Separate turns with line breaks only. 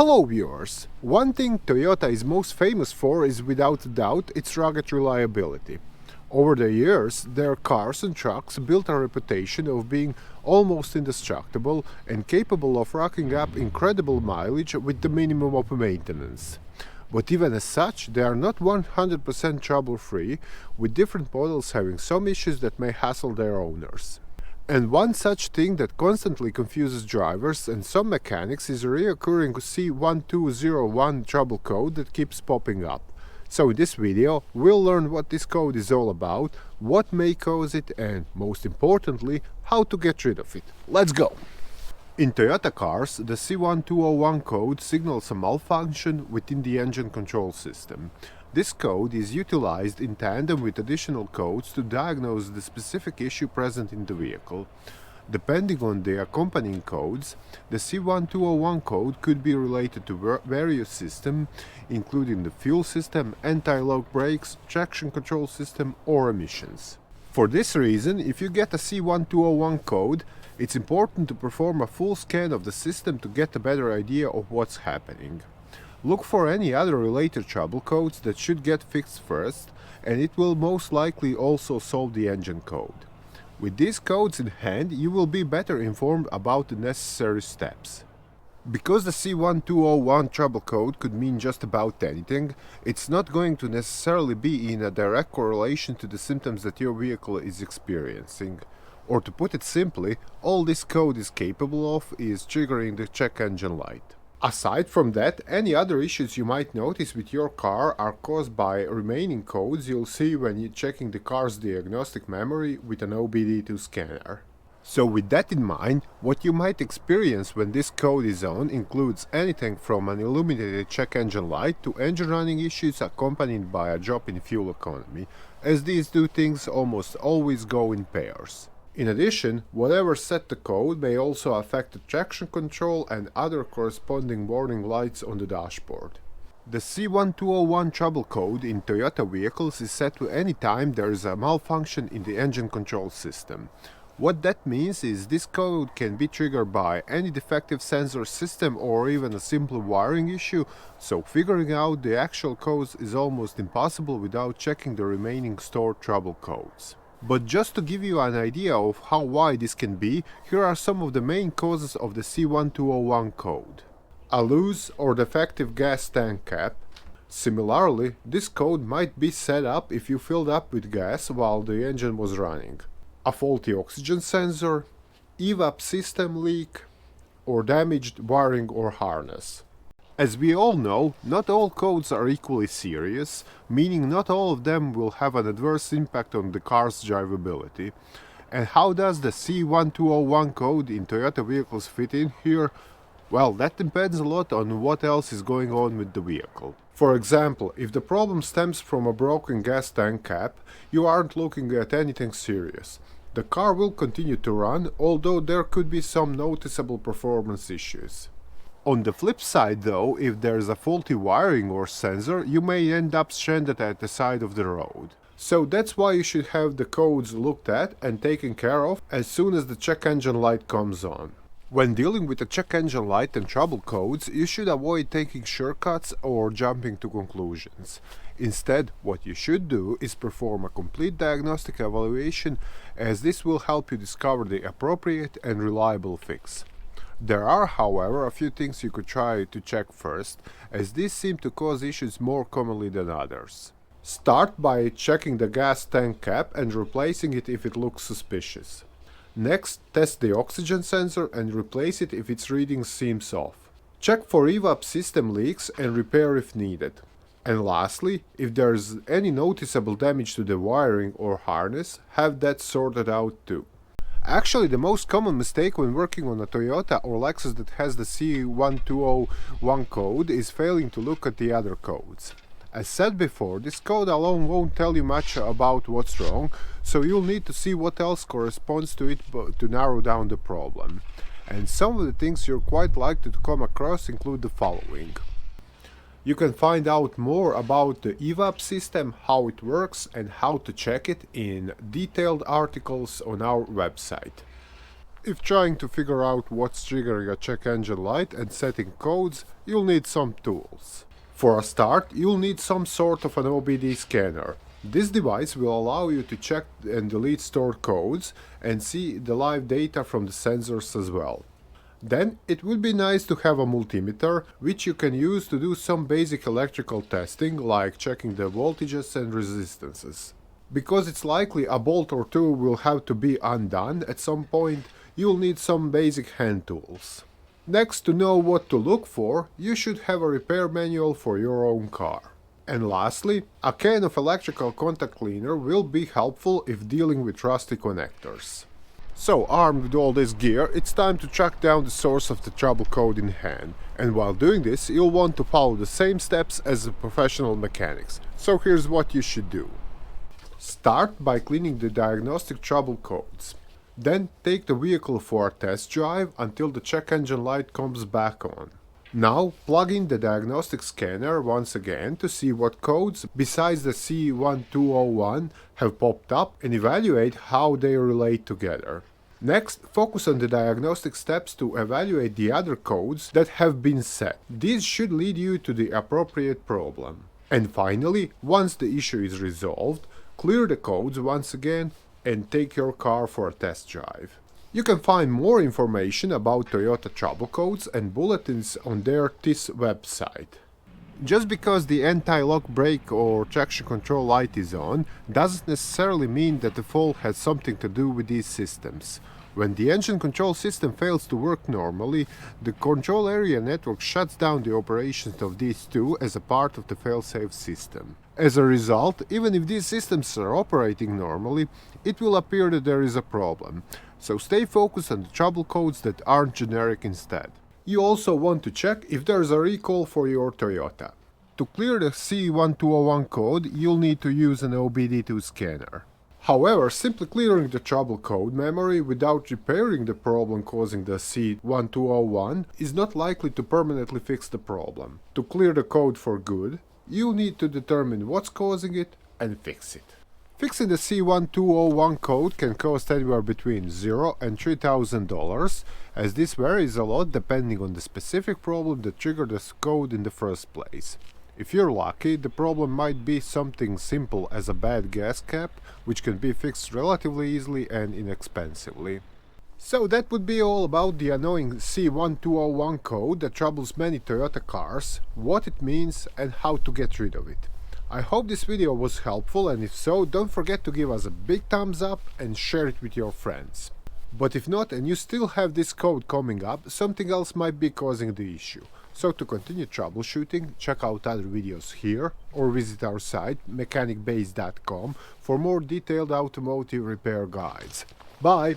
Hello viewers! One thing Toyota is most famous for is without a doubt its rugged reliability. Over the years, their cars and trucks built a reputation of being almost indestructible and capable of racking up incredible mileage with the minimum of maintenance. But even as such, they are not 100% trouble-free, with different models having some issues that may hassle their owners. And one such thing that constantly confuses drivers and some mechanics is a recurring C1201 trouble code that keeps popping up. So in this video, we'll learn what this code is all about, what may cause it, and most importantly, how to get rid of it. Let's go! In Toyota cars, the C1201 code signals a malfunction within the engine control system. This code is utilized in tandem with additional codes to diagnose the specific issue present in the vehicle. Depending on the accompanying codes, the C1201 code could be related to various systems, including the fuel system, anti-lock brakes, traction control system, or emissions. For this reason, if you get a C1201 code, it's important to perform a full scan of the system to get a better idea of what's happening. Look for any other related trouble codes that should get fixed first, and it will most likely also solve the engine code. With these codes in hand, you will be better informed about the necessary steps. Because the C1201 trouble code could mean just about anything, it's not going to necessarily be in a direct correlation to the symptoms that your vehicle is experiencing. Or to put it simply, all this code is capable of is triggering the check engine light. Aside from that, any other issues you might notice with your car are caused by remaining codes you'll see when you're checking the car's diagnostic memory with an OBD2 scanner. So with that in mind, what you might experience when this code is on includes anything from an illuminated check engine light to engine running issues accompanied by a drop in fuel economy, as these two things almost always go in pairs. In addition, whatever set the code may also affect the traction control and other corresponding warning lights on the dashboard. The C1201 trouble code in Toyota vehicles is set to any time there is a malfunction in the engine control system. What that means is this code can be triggered by any defective sensor system or even a simple wiring issue, so figuring out the actual cause is almost impossible without checking the remaining stored trouble codes. But just to give you an idea of how wide this can be, here are some of the main causes of the C1201 code. A loose or defective gas tank cap. Similarly, this code might be set up if you filled up with gas while the engine was running. A faulty oxygen sensor, evap system leak, or damaged wiring or harness. As we all know, not all codes are equally serious, meaning not all of them will have an adverse impact on the car's drivability. And how does the C1201 code in Toyota vehicles fit in here? Well, that depends a lot on what else is going on with the vehicle. For example, if the problem stems from a broken gas tank cap, you aren't looking at anything serious. The car will continue to run, although there could be some noticeable performance issues. On the flip side though, if there is a faulty wiring or sensor, you may end up stranded at the side of the road. So that's why you should have the codes looked at and taken care of as soon as the check engine light comes on. When dealing with the check engine light and trouble codes, you should avoid taking shortcuts or jumping to conclusions. Instead, what you should do is perform a complete diagnostic evaluation, as this will help you discover the appropriate and reliable fix. There are, however, a few things you could try to check first, as these seem to cause issues more commonly than others. Start by checking the gas tank cap and replacing it if it looks suspicious. Next, test the oxygen sensor and replace it if its reading seems off. Check for evap system leaks and repair if needed. And lastly, if there is any noticeable damage to the wiring or harness, have that sorted out too. Actually, the most common mistake when working on a Toyota or Lexus that has the C1201 code is failing to look at the other codes. As said before, this code alone won't tell you much about what's wrong, so you'll need to see what else corresponds to it to narrow down the problem. And some of the things you're quite likely to come across include the following. You can find out more about the evap system, how it works and how to check it in detailed articles on our website. If trying to figure out what's triggering a check engine light and setting codes, you'll need some tools. For a start, you'll need some sort of an OBD scanner. This device will allow you to check and delete stored codes and see the live data from the sensors as well. Then it would be nice to have a multimeter, which you can use to do some basic electrical testing, like checking the voltages and resistances. Because it's likely a bolt or two will have to be undone at some point, you'll need some basic hand tools. Next, to know what to look for, you should have a repair manual for your own car. And lastly, a can of electrical contact cleaner will be helpful if dealing with rusty connectors. So, armed with all this gear, it's time to track down the source of the trouble code in hand. And while doing this, you'll want to follow the same steps as the professional mechanics. So here's what you should do. Start by cleaning the diagnostic trouble codes. Then take the vehicle for a test drive until the check engine light comes back on. Now plug in the diagnostic scanner once again to see what codes besides the C1201 have popped up and evaluate how they relate together. Next, focus on the diagnostic steps to evaluate the other codes that have been set. These should lead you to the appropriate problem. And finally, once the issue is resolved, clear the codes once again and take your car for a test drive. You can find more information about Toyota trouble codes and bulletins on their TIS website. Just because the anti-lock brake or traction control light is on doesn't necessarily mean that the fault has something to do with these systems. When the engine control system fails to work normally, the control area network shuts down the operations of these two as a part of the fail-safe system. As a result, even if these systems are operating normally, it will appear that there is a problem. So stay focused on the trouble codes that aren't generic instead. You also want to check if there is a recall for your Toyota. To clear the C1201 code, you'll need to use an OBD2 scanner. However, simply clearing the trouble code memory without repairing the problem causing the C1201 is not likely to permanently fix the problem. To clear the code for good, you'll need to determine what's causing it and fix it. Fixing the C1201 code can cost anywhere between $0 and $3,000, as this varies a lot depending on the specific problem that triggered the code in the first place. If you're lucky, the problem might be something simple as a bad gas cap, which can be fixed relatively easily and inexpensively. So that would be all about the annoying C1201 code that troubles many Toyota cars, what it means and how to get rid of it. I hope this video was helpful, and if so, don't forget to give us a big thumbs up and share it with your friends. But if not and you still have this code coming up, something else might be causing the issue. So to continue troubleshooting, check out other videos here or visit our site mechanicbase.com for more detailed automotive repair guides. Bye!